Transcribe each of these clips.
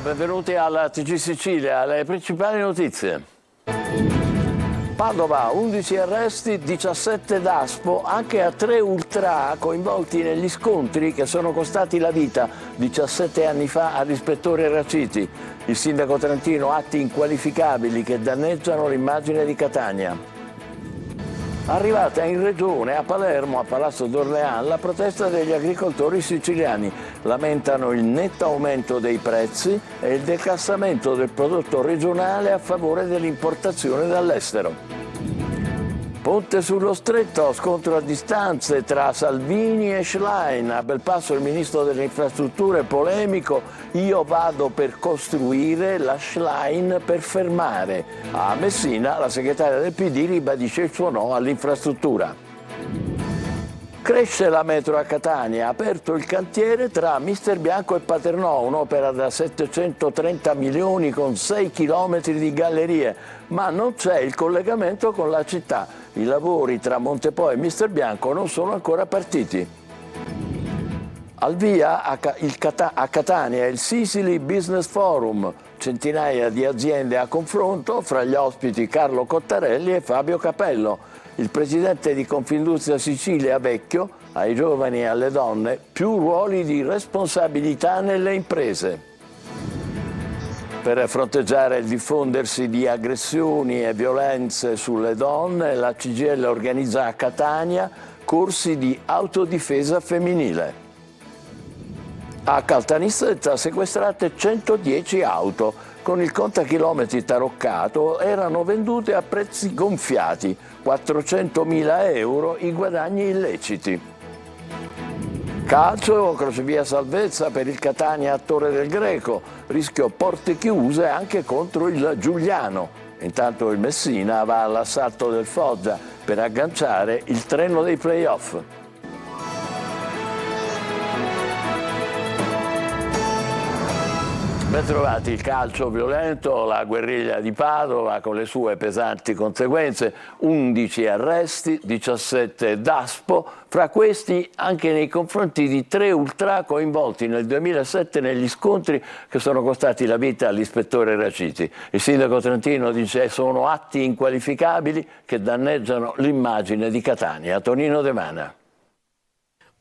benvenuti alla TG Sicilia, le principali notizie. Padova, 11 arresti, 17 Daspo, anche a 3 ultra coinvolti negli scontri che sono costati la vita 17 anni fa all'ispettore Raciti. Il sindaco trentino, atti inqualificabili che danneggiano l'immagine di Catania. Arrivata in regione, a Palermo, a Palazzo d'Orléans, la protesta degli agricoltori siciliani. Lamentano il netto aumento dei prezzi e il declassamento del prodotto regionale a favore dell'importazione dall'estero. Ponte sullo Stretto, scontro a distanze tra Salvini e Schlein. A Belpasso il ministro delle infrastrutture polemico, io vado per costruire, la Schlein per fermare. A Messina la segretaria del PD ribadisce il suo no all'infrastruttura. Cresce la metro a Catania, aperto il cantiere tra Mister Bianco e Paternò, un'opera da 730 milioni con 6 chilometri di gallerie, ma non c'è il collegamento con la città. I lavori tra Montepo e Mister Bianco non sono ancora partiti. Al via a Catania il Sicily Business Forum, centinaia di aziende a confronto, fra gli ospiti Carlo Cottarelli e Fabio Capello. Il presidente di Confindustria Sicilia Vecchio, ai giovani e alle donne, più ruoli di responsabilità nelle imprese. Per fronteggiare il diffondersi di aggressioni e violenze sulle donne, la CGIL organizza a Catania corsi di autodifesa femminile. A Caltanissetta sequestrate 110 auto. Con il contachilometri taroccato erano vendute a prezzi gonfiati, 400.000 euro i guadagni illeciti. Calcio, crocevia salvezza per il Catania a Torre del Greco, rischio porte chiuse anche contro il Giuliano. Intanto il Messina va all'assalto del Foggia per agganciare il treno dei play-off. Ben trovati. Il calcio violento, la guerriglia di Padova con le sue pesanti conseguenze, 11 arresti, 17 Daspo, fra questi anche nei confronti di 3 ultra coinvolti nel 2007 negli scontri che sono costati la vita all'ispettore Raciti. Il sindaco trentino dice sono atti inqualificabili che danneggiano l'immagine di Catania. Tonino De Mana.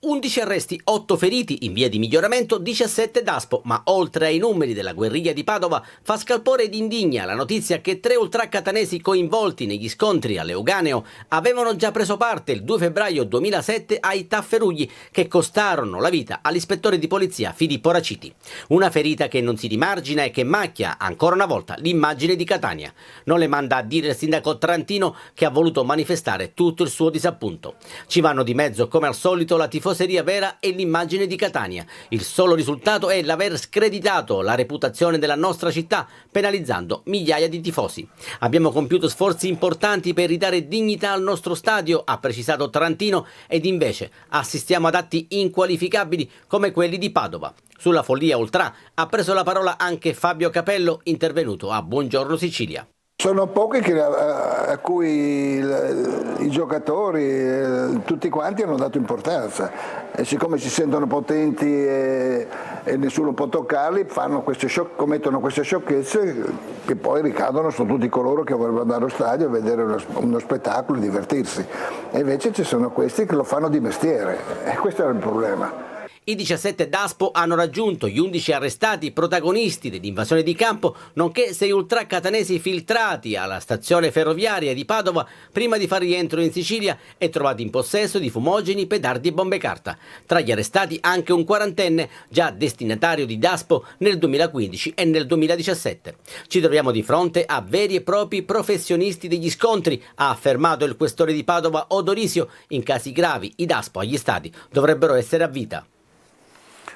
11 arresti, 8 feriti, in via di miglioramento 17 Daspo, ma oltre ai numeri della guerriglia di Padova fa scalpore ed indigna la notizia che 3 ultra catanesi coinvolti negli scontri a Leuganeo avevano già preso parte il 2 febbraio 2007 ai Tafferugli che costarono la vita all'ispettore di polizia Filippo Raciti. Una ferita che non si rimargina e che macchia ancora una volta l'immagine di Catania. Non le manda a dire il sindaco trentino che ha voluto manifestare tutto il suo disappunto. Ci vanno di mezzo come al solito la tifoseria vera e l'immagine di Catania. Il solo risultato è l'aver screditato la reputazione della nostra città, penalizzando migliaia di tifosi. Abbiamo compiuto sforzi importanti per ridare dignità al nostro stadio, ha precisato Trantino, ed invece assistiamo ad atti inqualificabili come quelli di Padova. Sulla follia ultra ha preso la parola anche Fabio Capello, intervenuto a Buongiorno Sicilia. Sono pochi a cui i giocatori, tutti quanti hanno dato importanza e siccome si sentono potenti e nessuno può toccarli, commettono queste sciocchezze che poi ricadono su tutti coloro che vorrebbero andare allo stadio a vedere uno spettacolo e divertirsi. E invece ci sono questi che lo fanno di mestiere e questo è il problema. I 17 Daspo hanno raggiunto gli 11 arrestati protagonisti dell'invasione di campo, nonché 6 ultra catanesi filtrati alla stazione ferroviaria di Padova prima di far rientro in Sicilia e trovati in possesso di fumogeni, petardi e bombe carta. Tra gli arrestati anche un quarantenne, già destinatario di Daspo nel 2015 e nel 2017. Ci troviamo di fronte a veri e propri professionisti degli scontri, ha affermato il questore di Padova Odorisio. In casi gravi i Daspo agli stadi dovrebbero essere a vita.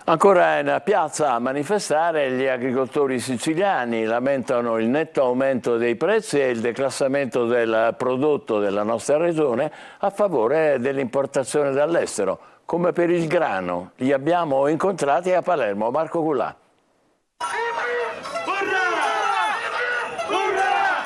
Ancora in piazza a manifestare gli agricoltori siciliani lamentano il netto aumento dei prezzi e il declassamento del prodotto della nostra regione a favore dell'importazione dall'estero, come per il grano. Li abbiamo incontrati a Palermo. Marco Cullà.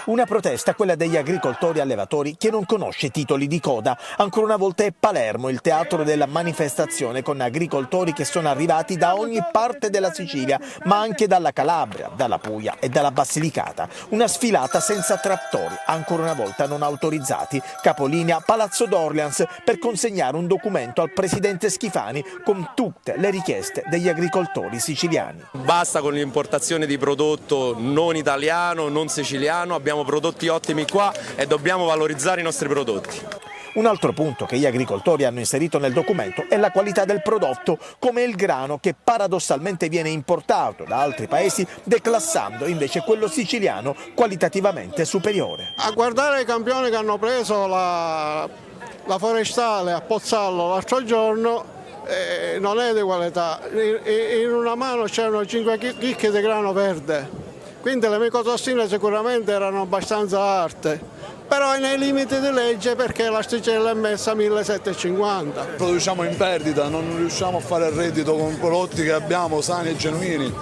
Una protesta, quella degli agricoltori allevatori, che non conosce titoli di coda. Ancora una volta è Palermo il teatro della manifestazione, con agricoltori che sono arrivati da ogni parte della Sicilia, ma anche dalla Calabria, dalla Puglia e dalla Basilicata. Una sfilata senza trattori, ancora una volta non autorizzati. Capolinea Palazzo d'Orleans per consegnare un documento al presidente Schifani con tutte le richieste degli agricoltori siciliani. Basta con l'importazione di prodotto non italiano, non siciliano, abbiamo prodotti ottimi qua e dobbiamo valorizzare i nostri prodotti. Un altro punto che gli agricoltori hanno inserito nel documento è la qualità del prodotto, come il grano che paradossalmente viene importato da altri paesi, declassando invece quello siciliano qualitativamente superiore. A guardare i campioni che hanno preso la forestale a Pozzallo l'altro giorno, non è di qualità. In una mano c'erano 5 chicche di grano verde, quindi le micotossine sicuramente erano abbastanza alte, però è nei limiti di legge perché l'asticella è messa a 1750. Produciamo in perdita, non riusciamo a fare il reddito con prodotti che abbiamo sani e genuini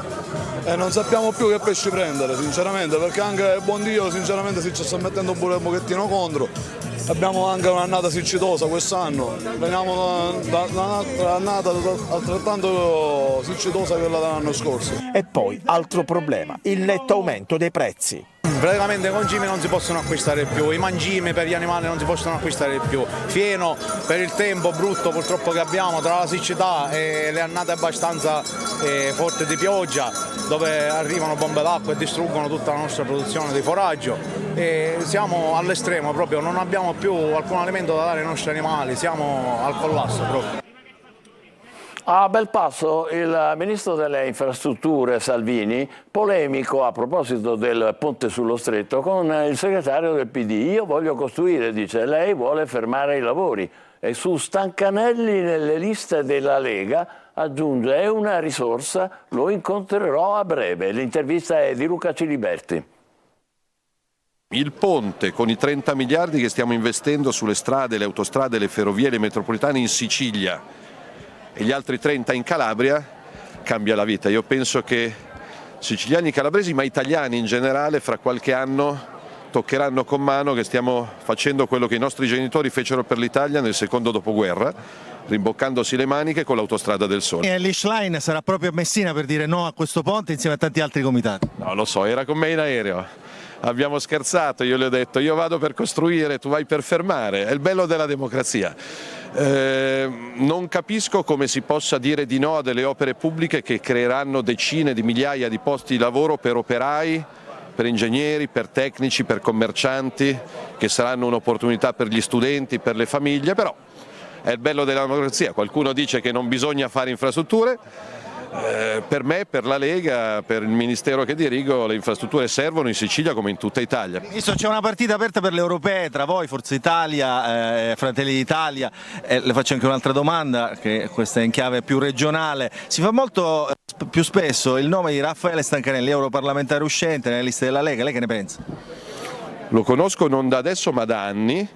e non sappiamo più che pesci prendere sinceramente, perché anche buon Dio sinceramente si ci sta mettendo pure un pochettino contro. Abbiamo anche un'annata siccitosa quest'anno, veniamo da un'annata altrettanto siccitosa che quella dell'anno scorso. E poi altro problema, il netto aumento dei prezzi. Praticamente i concimi non si possono acquistare più, i mangimi per gli animali non si possono acquistare più, fieno per il tempo brutto purtroppo che abbiamo tra la siccità e le annate abbastanza forti di pioggia, dove arrivano bombe d'acqua e distruggono tutta la nostra produzione di foraggio, e siamo all'estremo proprio, non abbiamo più alcun alimento da dare ai nostri animali, siamo al collasso proprio. A Belpasso il ministro delle infrastrutture Salvini, polemico a proposito del ponte sullo stretto con il segretario del PD. Io voglio costruire, dice, lei vuole fermare i lavori. E su Stancanelli nelle liste della Lega aggiunge, è una risorsa, lo incontrerò a breve. L'intervista è di Luca Ciliberti. Il ponte con i 30 miliardi che stiamo investendo sulle strade, le autostrade, le ferrovie, le metropolitane in Sicilia e gli altri 30 in Calabria cambia la vita. Io penso che siciliani e calabresi, ma italiani in generale, fra qualche anno toccheranno con mano che stiamo facendo quello che i nostri genitori fecero per l'Italia nel secondo dopoguerra, rimboccandosi le maniche con l'autostrada del sole. E l'Ischlein sarà proprio a Messina per dire no a questo ponte insieme a tanti altri comitati? No, lo so, era con me in aereo. Abbiamo scherzato, io le ho detto io vado per costruire, tu vai per fermare, è il bello della democrazia. Non capisco come si possa dire di no a delle opere pubbliche che creeranno decine di migliaia di posti di lavoro per operai, per ingegneri, per tecnici, per commercianti, che saranno un'opportunità per gli studenti, per le famiglie, però è il bello della democrazia. Qualcuno dice che non bisogna fare infrastrutture. Per me, per la Lega, per il ministero che dirigo, le infrastrutture servono in Sicilia come in tutta Italia. Ministro, c'è una partita aperta per le europee tra voi, Forza Italia, Fratelli d'Italia. Le faccio anche un'altra domanda, che questa è in chiave più regionale. Si fa molto più spesso il nome di Raffaele Stancanelli, europarlamentare uscente nelle liste della Lega. Lei che ne pensa? Lo conosco non da adesso ma da anni,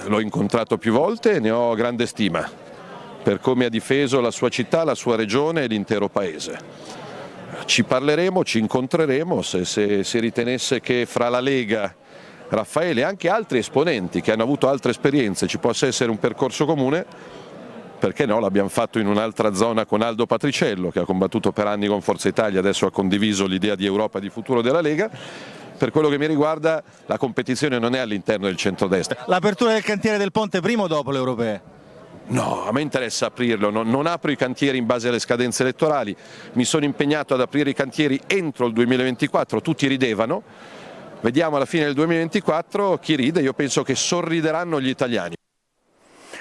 l'ho incontrato più volte e ne ho grande stima per come ha difeso la sua città, la sua regione e l'intero paese. Ci parleremo, ci incontreremo, se si ritenesse che fra la Lega, Raffaele e anche altri esponenti che hanno avuto altre esperienze ci possa essere un percorso comune, perché no, l'abbiamo fatto in un'altra zona con Aldo Patriciello, che ha combattuto per anni con Forza Italia, adesso ha condiviso l'idea di Europa e di futuro della Lega. Per quello che mi riguarda la competizione non è all'interno del centrodestra. L'apertura del cantiere del ponte prima o dopo le europee? No, a me interessa aprirlo, non apro i cantieri in base alle scadenze elettorali, mi sono impegnato ad aprire i cantieri entro il 2024, tutti ridevano, vediamo alla fine del 2024 chi ride, io penso che sorrideranno gli italiani.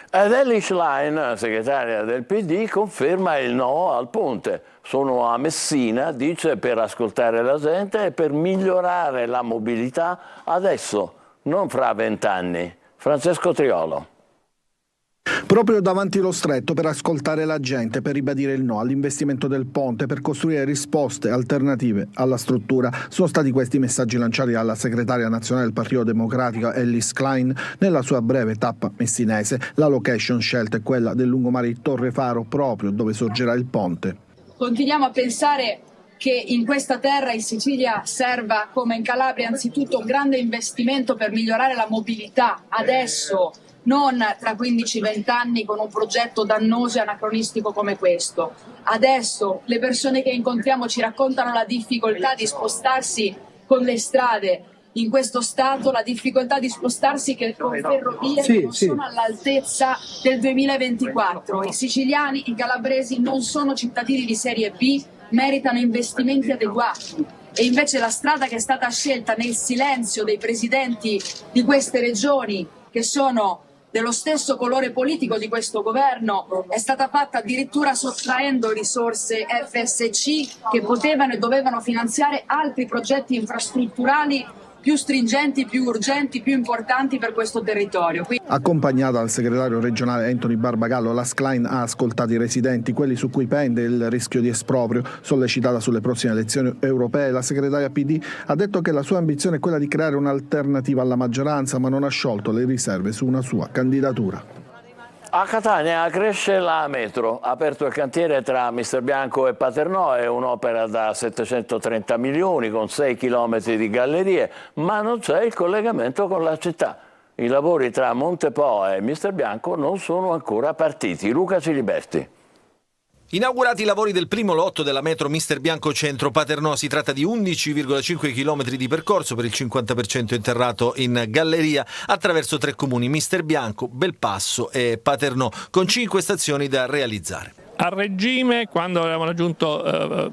Ed Elly Schlein, segretaria del PD, conferma il no al ponte. Sono a Messina, dice, per ascoltare la gente e per migliorare la mobilità adesso, non fra 20 anni. Francesco Triolo. Proprio davanti allo stretto per ascoltare la gente, per ribadire il no all'investimento del ponte, per costruire risposte alternative alla struttura. Sono stati questi i messaggi lanciati dalla segretaria nazionale del Partito Democratico Elly Schlein nella sua breve tappa messinese. La location scelta è quella del lungomare di Torrefaro, proprio dove sorgerà il ponte. Continuiamo a pensare che in questa terra, in Sicilia, serva come in Calabria anzitutto un grande investimento per migliorare la mobilità adesso, non tra 15-20 anni con un progetto dannoso e anacronistico come questo. Adesso le persone che incontriamo ci raccontano la difficoltà di spostarsi con le strade in questo stato, la difficoltà di spostarsi che con ferrovie che non sono all'altezza del 2024. I siciliani, i calabresi non sono cittadini di serie B, meritano investimenti adeguati. E invece la strada che è stata scelta nel silenzio dei presidenti di queste regioni, che sono dello stesso colore politico di questo governo, è stata fatta addirittura sottraendo risorse FSC che potevano e dovevano finanziare altri progetti infrastrutturali più stringenti, più urgenti, più importanti per questo territorio. Accompagnata dal segretario regionale Anthony Barbagallo, la Schlein ha ascoltato i residenti, quelli su cui pende il rischio di esproprio. Sollecitata sulle prossime elezioni europee, la segretaria PD ha detto che la sua ambizione è quella di creare un'alternativa alla maggioranza, ma non ha sciolto le riserve su una sua candidatura. A Catania cresce la metro, aperto il cantiere tra Misterbianco e Paternò, è un'opera da 730 milioni con 6 chilometri di gallerie, ma non c'è il collegamento con la città. I lavori tra Montepo e Misterbianco non sono ancora partiti. Luca Ciliberti. Inaugurati i lavori del primo lotto della metro Misterbianco Centro Paternò, si tratta di 11,5 km di percorso per il 50% interrato in galleria attraverso 3 comuni, Misterbianco, Belpasso e Paternò, con 5 stazioni da realizzare. A regime, quando avevamo raggiunto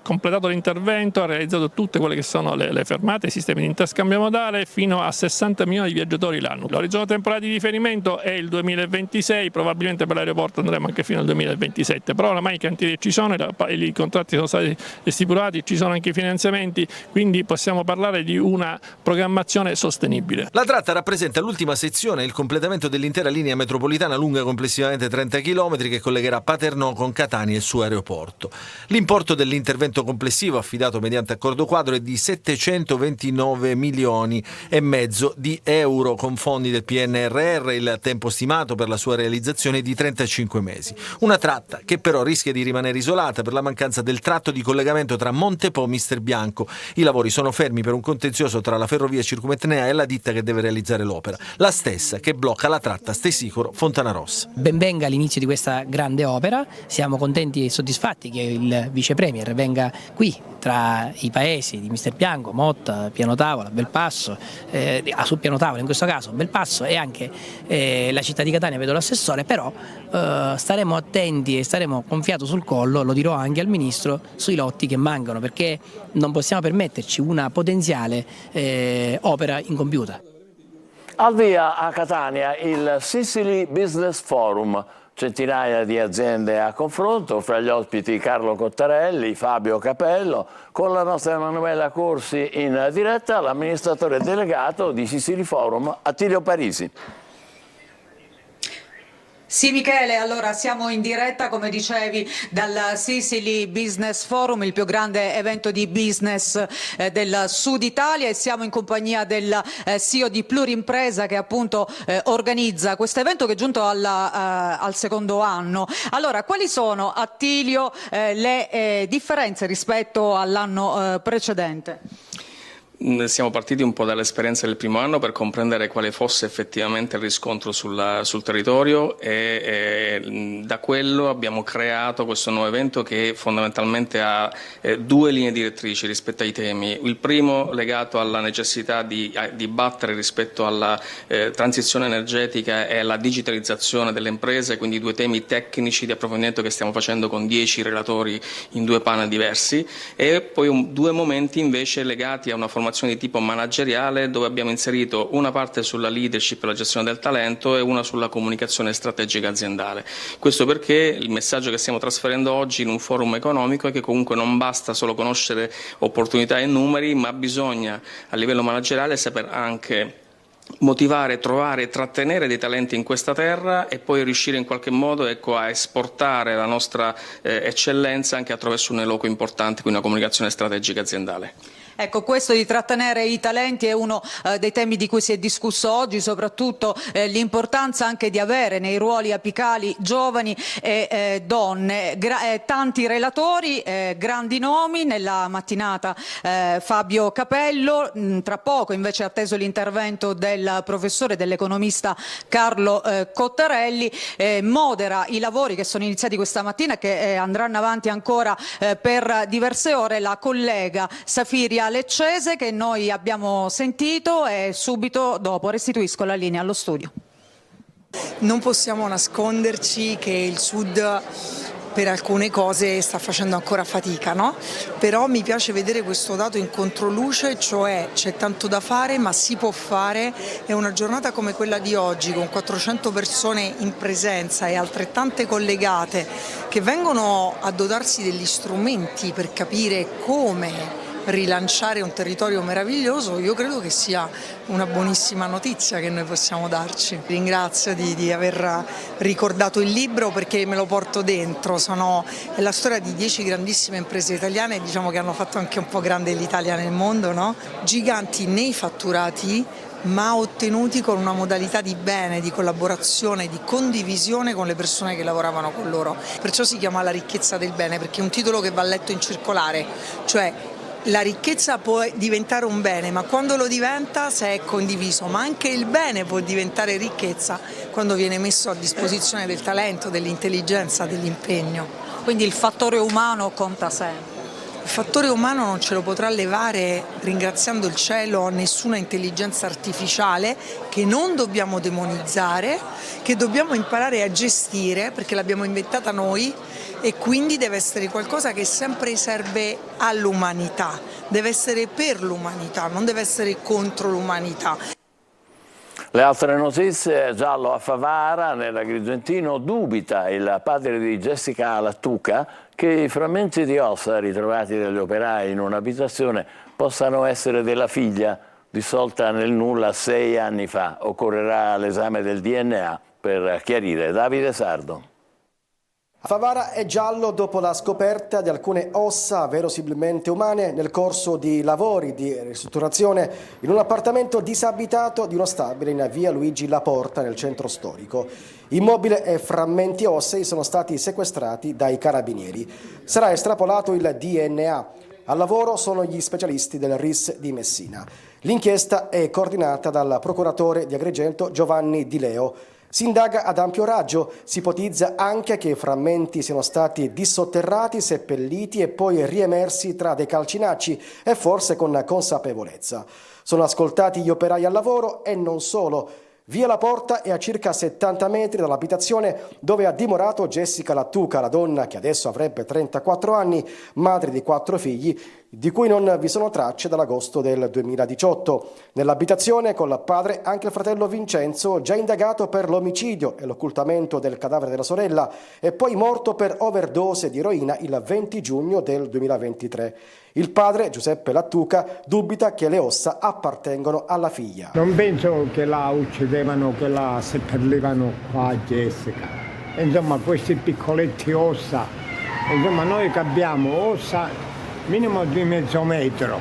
completato l'intervento, ha realizzato tutte quelle che sono le fermate, i sistemi di interscambio modale, fino a 60 milioni di viaggiatori l'anno. L'orizzonte temporale di riferimento è il 2026, probabilmente per l'aeroporto andremo anche fino al 2027, però oramai i cantieri ci sono, i contratti sono stati stipulati, ci sono anche i finanziamenti, quindi possiamo parlare di una programmazione sostenibile. La tratta rappresenta l'ultima sezione, il completamento dell'intera linea metropolitana lunga complessivamente 30 km che collegherà Paternò con Catania e il suo aeroporto. L'importo dell'intervento complessivo affidato mediante accordo quadro è di 729 milioni e mezzo di euro con fondi del PNRR, il tempo stimato per la sua realizzazione è di 35 mesi. Una tratta che però rischia di rimanere isolata per la mancanza del tratto di collegamento tra Montepo e Misterbianco. I lavori sono fermi per un contenzioso tra la ferrovia Circumetnea e la ditta che deve realizzare l'opera, la stessa che blocca la tratta Stesicoro-Fontanarossa. Ben venga l'inizio di questa grande opera. Siamo contenti e soddisfatti che il vice premier venga qui tra i paesi di Misterbianco, Motta, Piano Tavola, Belpasso, su Piano Tavola in questo caso, Belpasso e anche la città di Catania, vedo l'assessore, però staremo attenti e staremo con fiato sul collo, lo dirò anche al Ministro, sui lotti che mancano, perché non possiamo permetterci una potenziale opera incompiuta. Al via a Catania il Sicily Business Forum. Centinaia di aziende a confronto, fra gli ospiti Carlo Cottarelli, Fabio Capello, con la nostra Emanuela Corsi in diretta, l'amministratore delegato di Sicily Forum, Attilio Parisi. Sì Michele, allora siamo in diretta come dicevi dal Sicily Business Forum, il più grande evento di business del Sud Italia, e siamo in compagnia del CEO di Plurimpresa che appunto organizza questo evento che è giunto al secondo anno. Allora, quali sono, Attilio, le differenze rispetto all'anno precedente? Siamo partiti un po' dall'esperienza del primo anno per comprendere quale fosse effettivamente il riscontro sul territorio e da quello abbiamo creato questo nuovo evento che fondamentalmente ha 2 linee direttrici rispetto ai temi. Il primo legato alla necessità di battere rispetto alla transizione energetica e alla digitalizzazione delle imprese, quindi 2 temi tecnici di approfondimento che stiamo facendo con 10 relatori in 2 panel diversi, e poi 2 momenti invece legati a una formazione di tipo manageriale, dove abbiamo inserito una parte sulla leadership e la gestione del talento e una sulla comunicazione strategica aziendale. Questo perché il messaggio che stiamo trasferendo oggi in un forum economico è che comunque non basta solo conoscere opportunità e numeri, ma bisogna a livello manageriale saper anche motivare, trovare e trattenere dei talenti in questa terra e poi riuscire in qualche modo a esportare la nostra eccellenza anche attraverso un eloquio importante, quindi una comunicazione strategica aziendale. Ecco, questo di trattenere i talenti è uno dei temi di cui si è discusso oggi, soprattutto l'importanza anche di avere nei ruoli apicali giovani e donne. Tanti relatori, grandi nomi nella mattinata, Fabio Capello, tra poco invece è atteso l'intervento del professore, dell'economista Carlo Cottarelli, modera i lavori che sono iniziati questa mattina e che andranno avanti ancora per diverse ore la collega Safiria Leccese, che noi abbiamo sentito, e subito dopo restituisco la linea allo studio. Non possiamo nasconderci che il Sud per alcune cose sta facendo ancora fatica, no? Però mi piace vedere questo dato in controluce, cioè c'è tanto da fare ma si può fare, e una giornata come quella di oggi con 400 persone in presenza e altrettante collegate che vengono a dotarsi degli strumenti per capire come rilanciare un territorio meraviglioso, io credo che sia una buonissima notizia che noi possiamo darci. Ringrazio di aver ricordato il libro, perché me lo porto dentro. È la storia di 10 grandissime imprese italiane, diciamo, che hanno fatto anche un po' grande l'Italia nel mondo, no? Giganti nei fatturati, ma ottenuti con una modalità di bene, di collaborazione, di condivisione con le persone che lavoravano con loro. Perciò si chiama La ricchezza del bene, perché è un titolo che va letto in circolare, cioè la ricchezza può diventare un bene, ma quando lo diventa se è condiviso, ma anche il bene può diventare ricchezza quando viene messo a disposizione del talento, dell'intelligenza, dell'impegno. Quindi il fattore umano conta sempre. Il fattore umano non ce lo potrà levare, ringraziando il cielo, nessuna intelligenza artificiale, che non dobbiamo demonizzare, che dobbiamo imparare a gestire, perché l'abbiamo inventata noi, e quindi deve essere qualcosa che sempre serve all'umanità, deve essere per l'umanità, non deve essere contro l'umanità. Le altre notizie: giallo a Favara, nell'Agrigentino, dubita il padre di Jessica Lattuca che i frammenti di ossa ritrovati dagli operai in un'abitazione possano essere della figlia, dissolta nel nulla 6 anni fa. Occorrerà l'esame del DNA per chiarire. Davide Sardo. Favara è giallo dopo la scoperta di alcune ossa verosimilmente umane nel corso di lavori di ristrutturazione in un appartamento disabitato di uno stabile in via Luigi Laporta nel centro storico. Immobile e frammenti ossei sono stati sequestrati dai carabinieri. Sarà estrapolato il DNA. Al lavoro sono gli specialisti del RIS di Messina. L'inchiesta è coordinata dal procuratore di Agrigento Giovanni Di Leo. Si indaga ad ampio raggio, si ipotizza anche che i frammenti siano stati dissotterrati, seppelliti e poi riemersi tra dei calcinacci e forse con consapevolezza. Sono ascoltati gli operai al lavoro e non solo. Via Laporta è a circa 70 metri dall'abitazione dove ha dimorato Jessica Lattuca, la donna che adesso avrebbe 34 anni, madre di 4 figli, di cui non vi sono tracce dall'agosto del 2018. Nell'abitazione con il padre anche il fratello Vincenzo, già indagato per l'omicidio e l'occultamento del cadavere della sorella, e poi morto per overdose di eroina il 20 giugno del 2023. Il padre, Giuseppe Lattuca, dubita che le ossa appartengono alla figlia. Non penso che la uccidevano, che la seppellivano qua a Jessica. Insomma, questi piccoletti ossa, insomma, noi che abbiamo ossa minimo di mezzo metro,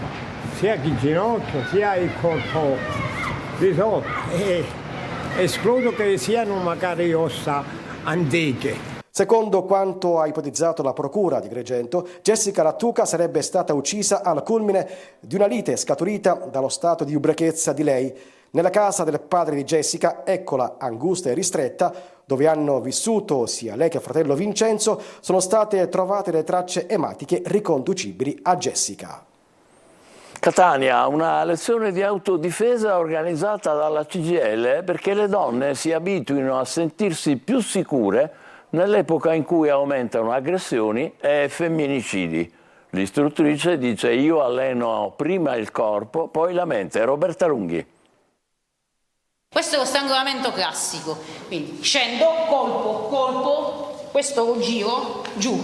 sia il ginocchio sia il corpo di sotto. Escludo che siano magari ossa antiche. Secondo quanto ha ipotizzato la procura di Agrigento, Jessica Lattuca sarebbe stata uccisa al culmine di una lite scaturita dallo stato di ubriachezza di lei. Nella casa del padre di Jessica, eccola angusta e ristretta, dove hanno vissuto sia lei che il fratello Vincenzo, sono state trovate le tracce ematiche riconducibili a Jessica. Catania, una lezione di autodifesa organizzata dalla CGIL perché le donne si abituino a sentirsi più sicure nell'epoca in cui aumentano aggressioni e femminicidi. L'istruttrice dice: io alleno prima il corpo, poi la mente. Roberta Lunghi. Questo è lo strangolamento classico, quindi scendo, colpo, questo giro, giù,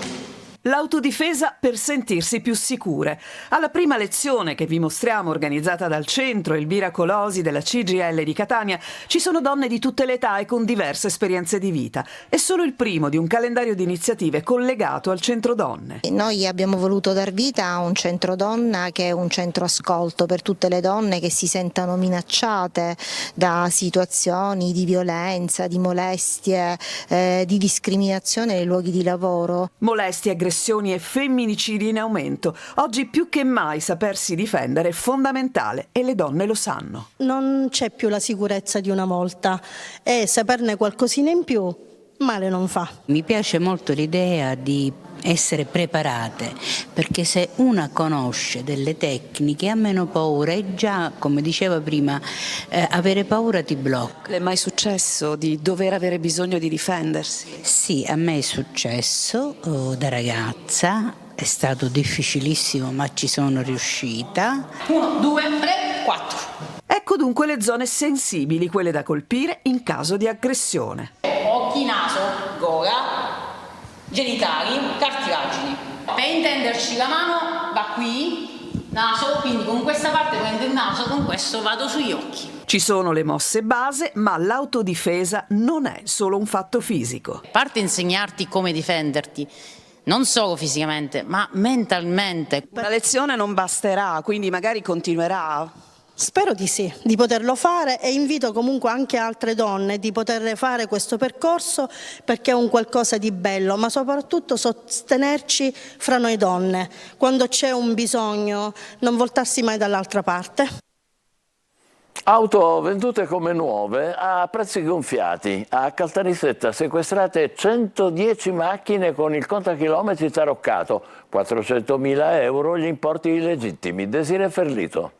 L'autodifesa per sentirsi più sicure. Alla prima lezione che vi mostriamo, organizzata dal centro Elvira Colosi della CGIL di Catania, ci sono donne di tutte le età e con diverse esperienze di vita. È solo il primo di un calendario di iniziative collegato al Centro Donne. Noi abbiamo voluto dar vita a un centro donna che è un centro ascolto per tutte le donne che si sentano minacciate da situazioni di violenza, di molestie, di discriminazione nei luoghi di lavoro. Molestie, aggressioni e femminicidi in aumento. Oggi più che mai sapersi difendere è fondamentale e le donne lo sanno. Non c'è più la sicurezza di una volta e saperne qualcosina in più male non fa. Mi piace molto l'idea di essere preparate, perché se una conosce delle tecniche ha meno paura e già, come diceva prima, avere paura ti blocca. Le è mai successo di dover avere bisogno di difendersi? Sì, a me è successo da ragazza, è stato difficilissimo ma ci sono riuscita. 1, 2, 3, 4. Ecco dunque le zone sensibili, quelle da colpire in caso di aggressione. Occhi, naso, gola, genitali, cartilagini. Per intenderci, la mano va qui, naso, quindi con questa parte prendo il naso, con questo vado sugli occhi. Ci sono le mosse base, ma l'autodifesa non è solo un fatto fisico. A parte insegnarti come difenderti, non solo fisicamente, ma mentalmente. Una lezione non basterà, quindi magari continuerà. Spero di sì, di poterlo fare e invito comunque anche altre donne di poter fare questo percorso perché è un qualcosa di bello, ma soprattutto sostenerci fra noi donne. Quando c'è un bisogno, non voltarsi mai dall'altra parte. Auto vendute come nuove a prezzi gonfiati. A Caltanissetta sequestrate 110 macchine con il contachilometri taroccato. 400.000 euro gli importi illegittimi. Desiree Ferlito.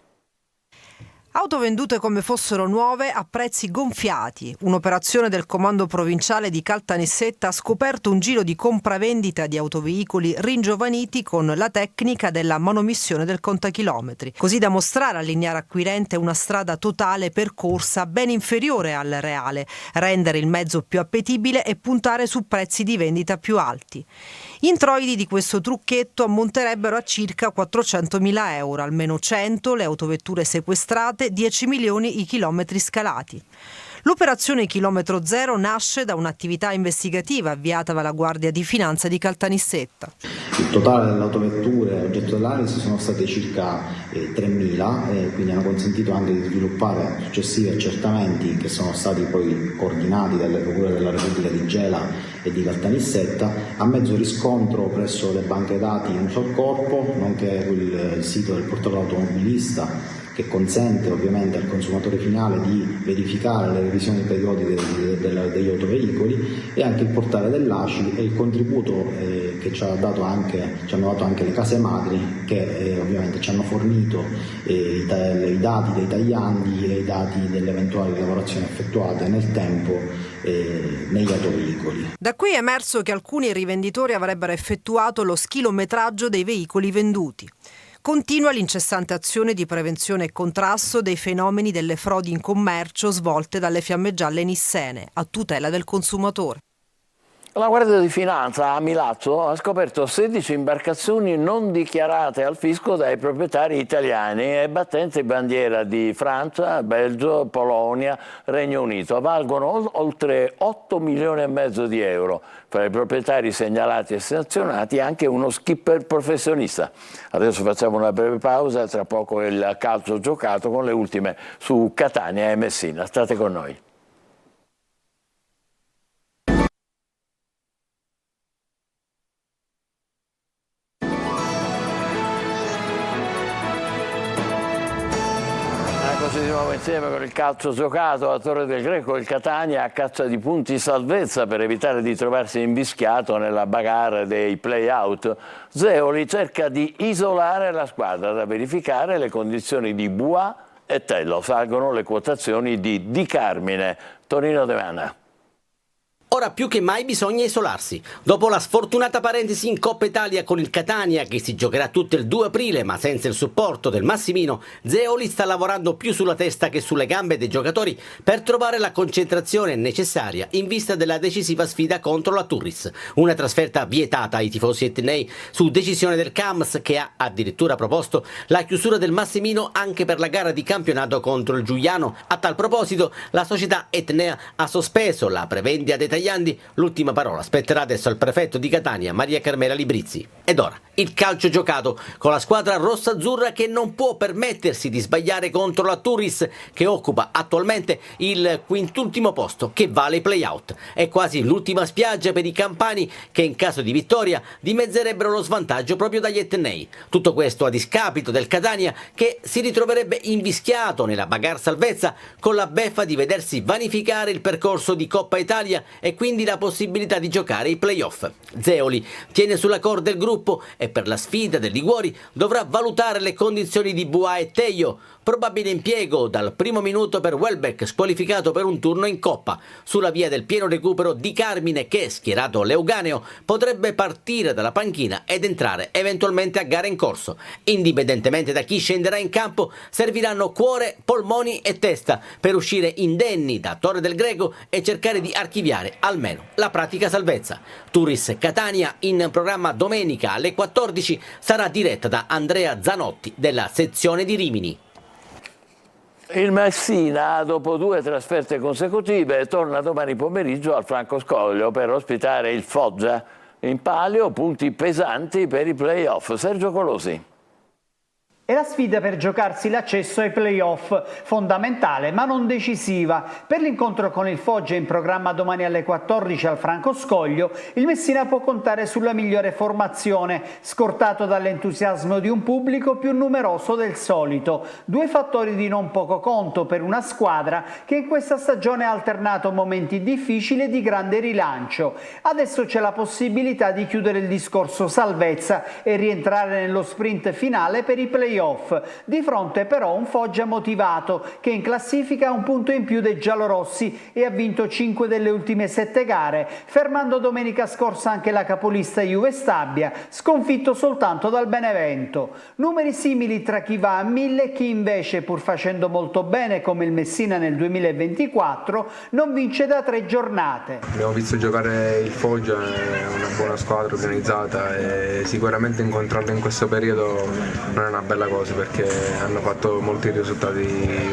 Auto vendute come fossero nuove a prezzi gonfiati. Un'operazione del comando provinciale di Caltanissetta ha scoperto un giro di compravendita di autoveicoli ringiovaniti con la tecnica della manomissione del contachilometri, così da mostrare al lineare acquirente una strada totale percorsa ben inferiore al reale, rendere il mezzo più appetibile e puntare su prezzi di vendita più alti. Gli introiti di questo trucchetto ammonterebbero a circa 400.000 euro, almeno 100 le autovetture sequestrate, 10 milioni i chilometri scalati. L'operazione Chilometro Zero nasce da un'attività investigativa avviata dalla Guardia di Finanza di Caltanissetta. Il totale delle autovetture oggetto dell'analisi sono state circa 3.000, quindi hanno consentito anche di sviluppare successivi accertamenti che sono stati poi coordinati dalle procure della Repubblica di Gela e di Caltanissetta a mezzo riscontro presso le banche dati in uso al corpo, nonché il sito del portale automobilista, che consente ovviamente al consumatore finale di verificare le revisioni periodiche degli autoveicoli, e anche il portale dell'ACI e il contributo che ci hanno dato anche le case madri, che ovviamente ci hanno fornito i dati dei tagliandi e i dati delle eventuali lavorazioni effettuate nel tempo negli autoveicoli. Da qui è emerso che alcuni rivenditori avrebbero effettuato lo schilometraggio dei veicoli venduti. Continua l'incessante azione di prevenzione e contrasto dei fenomeni delle frodi in commercio svolte dalle Fiamme Gialle nissene, a tutela del consumatore. La Guardia di Finanza a Milazzo ha scoperto 16 imbarcazioni non dichiarate al fisco dai proprietari italiani e battenti bandiera di Francia, Belgio, Polonia, Regno Unito. Valgono oltre 8 milioni e mezzo di euro. Fra i proprietari segnalati e sanzionati anche uno skipper professionista. Adesso facciamo una breve pausa e tra poco il calcio giocato con le ultime su Catania e Messina. State con noi. Di nuovo insieme con il calcio giocato a Torre del Greco, il Catania a caccia di punti salvezza per evitare di trovarsi invischiato nella bagarre dei play-out. Zeoli cerca di isolare la squadra, da verificare le condizioni di Bois e Tello. Salgono le quotazioni di Di Carmine. Tonino De Mana. Ora più che mai bisogna isolarsi. Dopo la sfortunata parentesi in Coppa Italia con il Catania, che si giocherà tutto il 2 aprile ma senza il supporto del Massimino, Zeoli sta lavorando più sulla testa che sulle gambe dei giocatori per trovare la concentrazione necessaria in vista della decisiva sfida contro la Turris. Una trasferta vietata ai tifosi etnei su decisione del CAMS, che ha addirittura proposto la chiusura del Massimino anche per la gara di campionato contro il Giuliano. A tal proposito la società etnea ha sospeso la prevendita dei tagliandi. L'ultima parola spetterà adesso al prefetto di Catania, Maria Carmela Librizzi. Ed ora il calcio giocato con la squadra rossa-azzurra, che non può permettersi di sbagliare contro la Turris, che occupa attualmente il quintultimo posto che vale i play-out. È quasi l'ultima spiaggia per i campani, che in caso di vittoria dimezzerebbero lo svantaggio proprio dagli etnei. Tutto questo a discapito del Catania, che si ritroverebbe invischiato nella bagarre salvezza, con la beffa di vedersi vanificare il percorso di Coppa Italia e quindi la possibilità di giocare i play-off. Zeoli tiene sulla corda il gruppo e per la sfida del Liguori dovrà valutare le condizioni di Bua e Teio. Probabile impiego dal primo minuto per Welbeck, squalificato per un turno in Coppa. Sulla via del pieno recupero Di Carmine, che, schierato Leuganeo, potrebbe partire dalla panchina ed entrare eventualmente a gara in corso. Indipendentemente da chi scenderà in campo, serviranno cuore, polmoni e testa per uscire indenni da Torre del Greco e cercare di archiviare almeno la pratica salvezza. Turris Catania, in programma domenica alle 14, sarà diretta da Andrea Zanotti della sezione di Rimini. Il Messina, dopo 2 trasferte consecutive, torna domani pomeriggio al Franco Scoglio per ospitare il Foggia. In palio punti pesanti per i play-off. Sergio Colosi. È la sfida per giocarsi l'accesso ai play-off, fondamentale ma non decisiva. Per l'incontro con il Foggia, in programma domani alle 14 al Franco Scoglio, il Messina può contare sulla migliore formazione, scortato dall'entusiasmo di un pubblico più numeroso del solito. 2 fattori di non poco conto per una squadra che in questa stagione ha alternato momenti difficili e di grande rilancio. Adesso c'è la possibilità di chiudere il discorso salvezza e rientrare nello sprint finale per i play-off. Di fronte però un Foggia motivato, che in classifica ha un punto in più dei giallorossi e ha vinto 5 delle ultime 7 gare, fermando domenica scorsa anche la capolista Juve Stabia, sconfitto soltanto dal Benevento. Numeri simili tra chi va a 1000 e chi invece, pur facendo molto bene come il Messina nel 2024, non vince da 3 giornate. Abbiamo visto giocare il Foggia, è una buona squadra organizzata, e sicuramente incontrarlo in questo periodo non è una bella cosa, perché hanno fatto molti risultati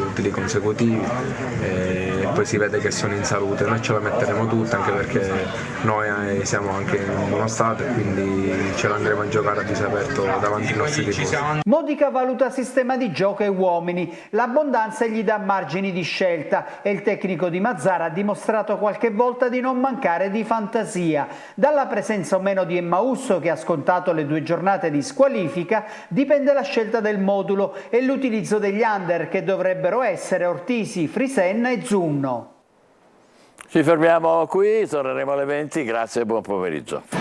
utili consecutivi e poi si vede che sono in salute. Noi ce la metteremo tutta, anche perché noi siamo anche in buono stato e quindi ce l'andremo a giocare a viso aperto davanti ai nostri tifosi. Modica valuta sistema di gioco e uomini, l'abbondanza gli dà margini di scelta e il tecnico di Mazzara ha dimostrato qualche volta di non mancare di fantasia. Dalla presenza o meno di Emmausso, che ha scontato le 2 giornate di squalifica, dipende la scelta del modulo e l'utilizzo degli under, che dovrebbero essere Ortisi, Frisenna e Zunno. Ci fermiamo qui, torneremo alle 20, grazie e buon pomeriggio.